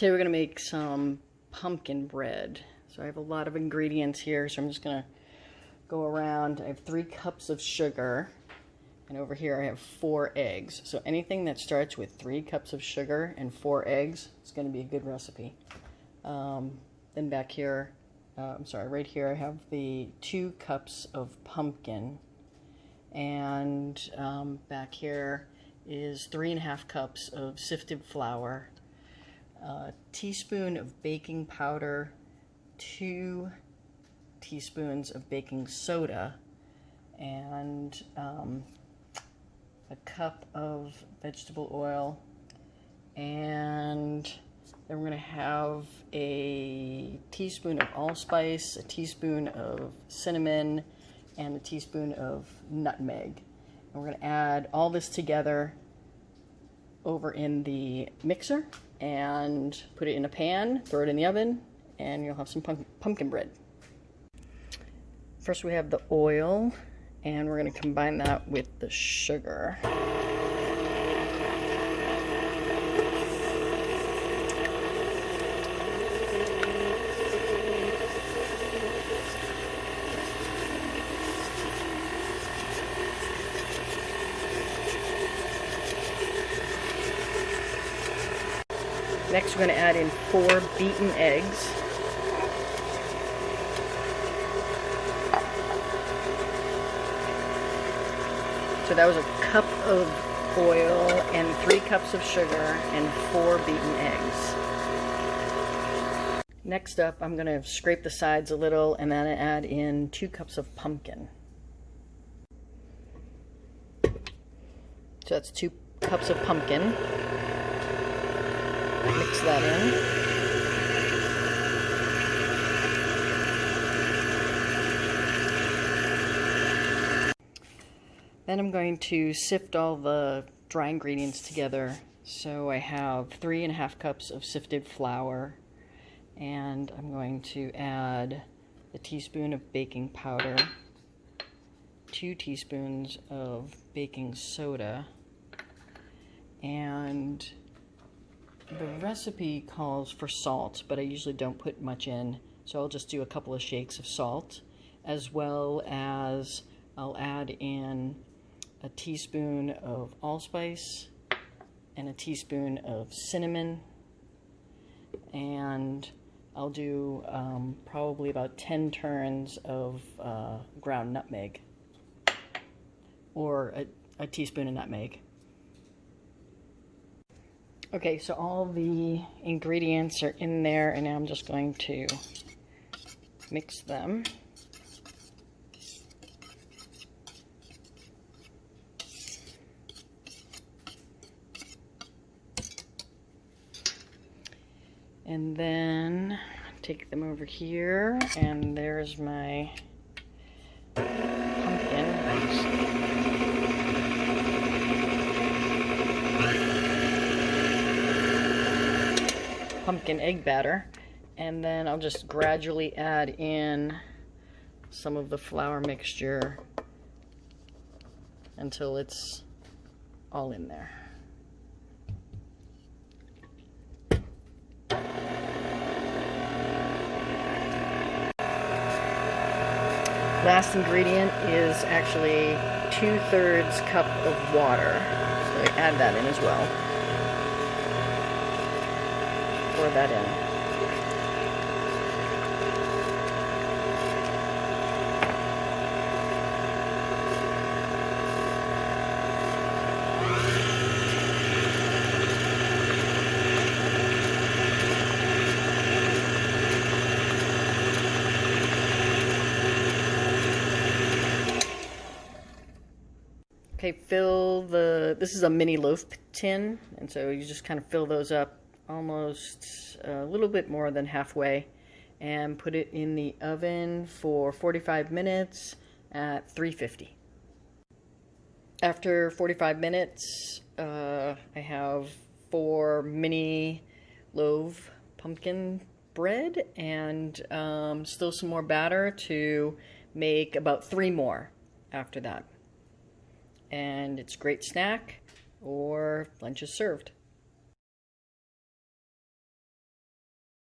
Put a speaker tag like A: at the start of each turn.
A: Today we're going to make some pumpkin bread. So I have a lot of ingredients here, so I'm just going to go around. I have 3 cups of sugar, and over here I have 4 eggs. So anything that starts with 3 cups of sugar and 4 eggs is going to be a good recipe. Then back here, right here I have the 2 cups of pumpkin, and back here is 3.5 cups of sifted flour, a teaspoon of baking powder, 2 teaspoons of baking soda, and a cup of vegetable oil, and then we're going to have a teaspoon of allspice, a teaspoon of cinnamon, and a teaspoon of nutmeg. And we're going to add all this together over in the mixer and put it in a pan, throw it in the oven, and you'll have some pumpkin bread. First we have the oil, and we're going to combine that with the sugar. Next, we're going to add in 4 beaten eggs. So that was a cup of oil and 3 cups of sugar and 4 beaten eggs. Next up, I'm going to scrape the sides a little and then add in 2 cups of pumpkin. So that's 2 cups of pumpkin. Mix that in. Then I'm going to sift all the dry ingredients together. So I have 3.5 cups of sifted flour, and I'm going to add a teaspoon of baking powder, 2 teaspoons of baking soda, and the recipe calls for salt, but I usually don't put much in, so I'll just do a couple of shakes of salt, as well as I'll add in a teaspoon of allspice and a teaspoon of cinnamon, and I'll do probably about 10 turns of ground nutmeg, or a teaspoon of nutmeg. Okay, so all the ingredients are in there, and now I'm just going to mix them. And then take them over here, and there's my pumpkin. Pumpkin egg batter, and then I'll just gradually add in some of the flour mixture until it's all in there. Last ingredient is actually 2/3 cup of water, so add that in as well. Pour that in. Okay, this is a mini loaf tin, and so you just kind of fill those up almost a little bit more than halfway, and put it in the oven for 45 minutes at 350. After 45 minutes, I have 4 mini loaf pumpkin bread, and still some more batter to make about 3 more after that. And it's a great snack, or lunch is served.